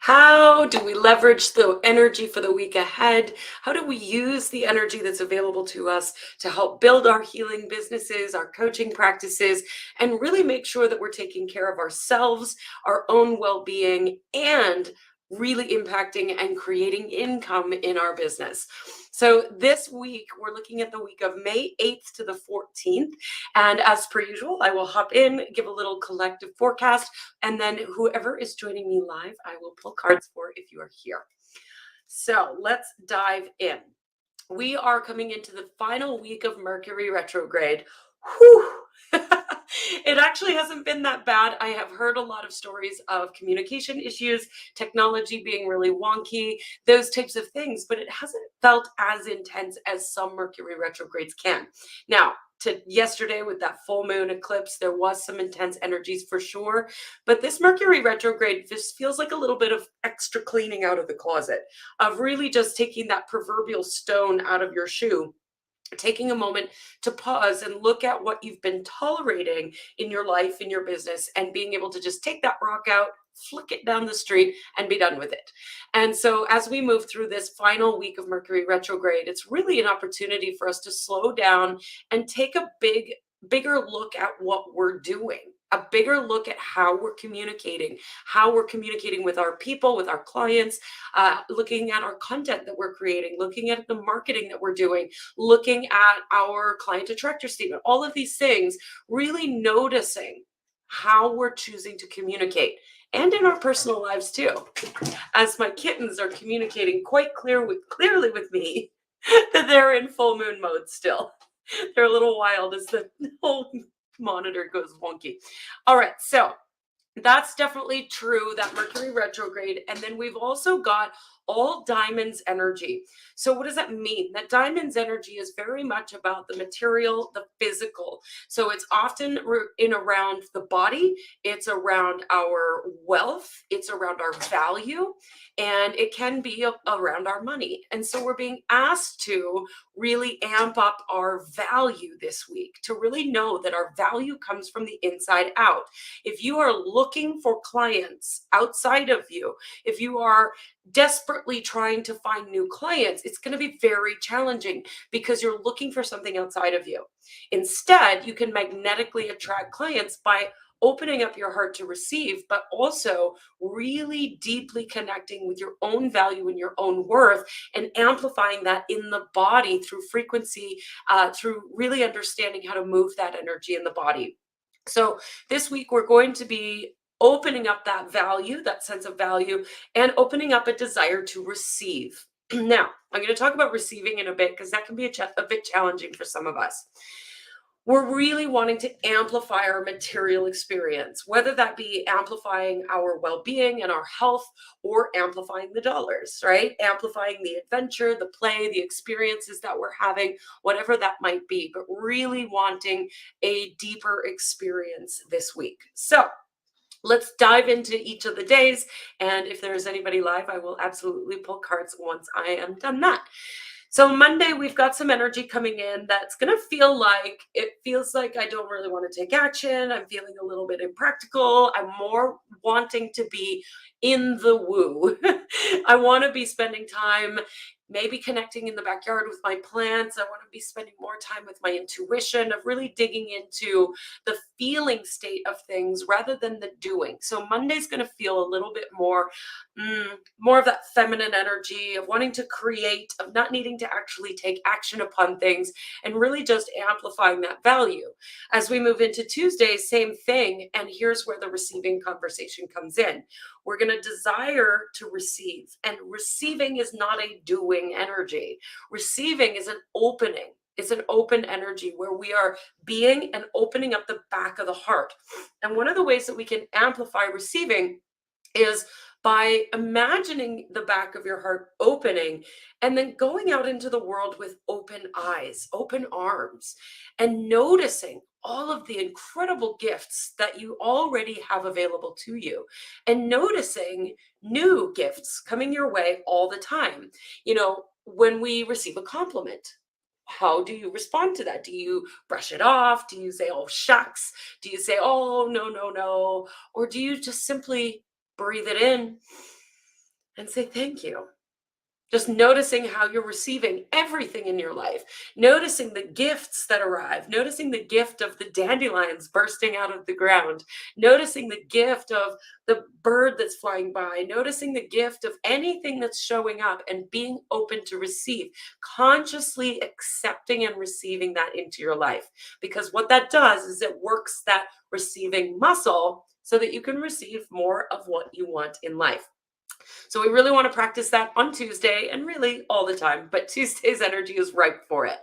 How do we leverage the energy for the week ahead? How do we use the energy that's available to us to help build our healing businesses, our coaching practices, and really make sure that we're taking care of ourselves, our own well being, and really impacting and creating income in our business? So, this week, we're looking at the week of May 8th to the 14th. And as per usual, I will hop in, give a little collective forecast, and then whoever is joining me live, I will pull cards for if you are here. So let's dive in. We are coming into the final week of Mercury retrograde. Whew. It actually hasn't been that bad. I have heard a lot of stories of communication issues, technology being really wonky, those types of things, but it hasn't felt as intense as some Mercury retrogrades can. Now, to yesterday with that full moon eclipse, there was some intense energies for sure, but this Mercury retrograde just feels like a little bit of extra cleaning out of the closet, of really just taking that proverbial stone out of your shoe, taking a moment to pause and look at what you've been tolerating in your life, in your business, and being able to just take that rock out, flick it down the street, and be done with it. And so, as we move through this final week of Mercury retrograde, it's really an opportunity for us to slow down and take a bigger look at what we're doing, a bigger look at how we're communicating with our people, with our clients, looking at our content that we're creating, looking at the marketing that we're doing, looking at our client attractor statement, all of these things, really noticing how we're choosing to communicate, and in our personal lives too, as my kittens are communicating quite clearly with me that they're in full moon mode still. They're a little wild as the whole monitor goes wonky. All right, so that's definitely true, that Mercury retrograde. And then we've also got all diamonds energy. So what does that mean? That diamonds energy is very much about the material, the physical. So it's often in around the body, it's around our wealth, it's around our value, and it can be around our money. And so we're being asked to really amp up our value this week, to really know that our value comes from the inside out. If you are looking for clients outside of you, if you are desperately trying to find new clients, it's going to be very challenging because you're looking for something outside of you. Instead, you can magnetically attract clients by opening up your heart to receive, but also really deeply connecting with your own value and your own worth, and amplifying that in the body through frequency, through really understanding how to move that energy in the body. So this week, we're going to be opening up that value, that sense of value, and opening up a desire to receive. Now, I'm going to talk about receiving in a bit because that can be a bit challenging for some of us. We're really wanting to amplify our material experience, whether that be amplifying our well-being and our health, or amplifying the dollars, right? Amplifying the adventure, the play, the experiences that we're having, whatever that might be, but really wanting a deeper experience this week. So let's dive into each of the days. And if there's anybody live, I will absolutely pull cards once I am done that. So Monday, we've got some energy coming in that's going to feels like I don't really want to take action. I'm feeling a little bit impractical. I'm more wanting to be in the woo. I want to be spending time maybe connecting in the backyard with my plants. I want to be spending more time with my intuition, of really digging into the feeling state of things rather than the doing. So Monday's going to feel a little bit more of that feminine energy of wanting to create, of not needing to actually take action upon things, and really just amplifying that value. As we move into Tuesday, same thing. And here's where the receiving conversation comes in. We're going to desire to receive, and receiving is not a doing energy. Receiving is an opening. It's an open energy where we are being and opening up the back of the heart. And one of the ways that we can amplify receiving is by imagining the back of your heart opening, and then going out into the world with open eyes, open arms, and noticing all of the incredible gifts that you already have available to you, and noticing new gifts coming your way all the time. When we receive a compliment, how do you respond to that? Do you brush it off? Do you say, oh, shucks? Do you say, oh, no, no, no? Or do you just simply breathe it in, and say thank you. Just noticing how you're receiving everything in your life, noticing the gifts that arrive, noticing the gift of the dandelions bursting out of the ground, noticing the gift of the bird that's flying by, noticing the gift of anything that's showing up and being open to receive, consciously accepting and receiving that into your life. Because what that does is it works that receiving muscle so that you can receive more of what you want in life. So we really want to practice that on Tuesday and really all the time, but Tuesday's energy is ripe for it.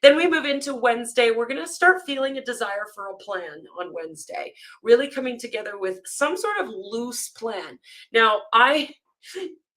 Then we move into Wednesday. We're going to start feeling a desire for a plan on Wednesday, really coming together with some sort of loose plan. Now, I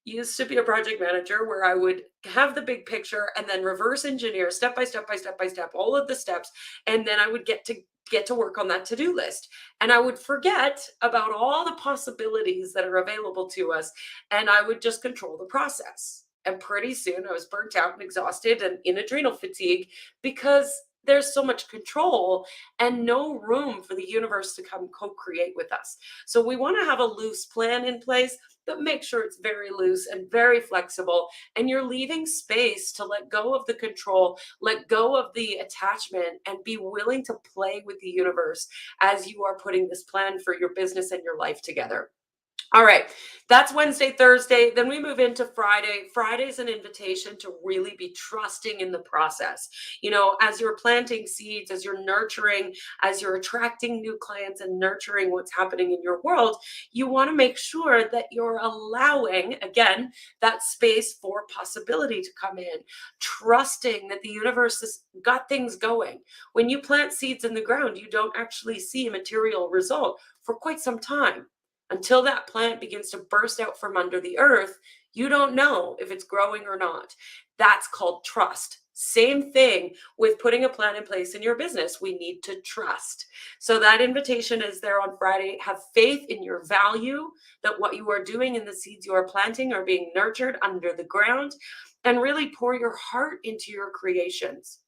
used to be a project manager where I would have the big picture and then reverse engineer step by step by step by step all of the steps, and then I would get to work on that to-do list, and I would forget about all the possibilities that are available to us, and I would just control the process. And pretty soon I was burnt out and exhausted and in adrenal fatigue because there's so much control and no room for the universe to come co-create with us. So we want to have a loose plan in place, but make sure it's very loose and very flexible, and you're leaving space to let go of the control, let go of the attachment, and be willing to play with the universe as you are putting this plan for your business and your life together. All right, that's Wednesday, Thursday. Then we move into Friday. Friday's an invitation to really be trusting in the process. As you're planting seeds, as you're nurturing, as you're attracting new clients and nurturing what's happening in your world, you want to make sure that you're allowing, again, that space for possibility to come in, trusting that the universe has got things going. When you plant seeds in the ground, you don't actually see a material result for quite some time. Until that plant begins to burst out from under the earth, you don't know if it's growing or not. That's called trust. Same thing with putting a plan in place in your business. We need to trust. So that invitation is there on Friday. Have faith in your value, that what you are doing and the seeds you are planting are being nurtured under the ground, and really pour your heart into your creations.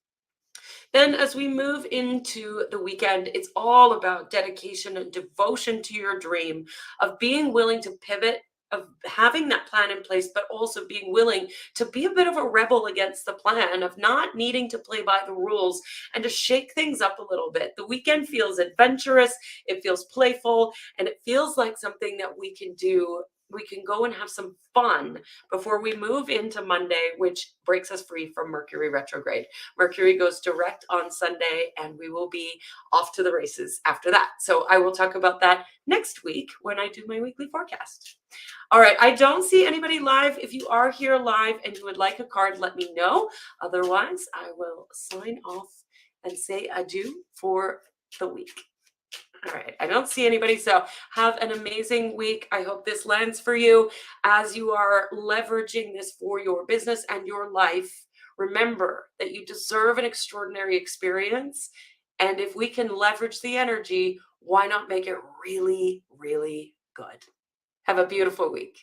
Then, as we move into the weekend, it's all about dedication and devotion to your dream, of being willing to pivot, of having that plan in place, but also being willing to be a bit of a rebel against the plan, of not needing to play by the rules and to shake things up a little bit. The weekend feels adventurous, it feels playful, and it feels like something that we can do. We can go and have some fun before we move into Monday, which breaks us free from Mercury retrograde. Mercury goes direct on Sunday, and we will be off to the races after that. So I will talk about that next week when I do my weekly forecast. All right, I don't see anybody live. If you are here live and you would like a card, let me know. Otherwise, I will sign off and say adieu for the week. All right, I don't see anybody. So have an amazing week. I hope this lands for you as you are leveraging this for your business and your life. Remember that you deserve an extraordinary experience. And if we can leverage the energy, why not make it really, really good? Have a beautiful week.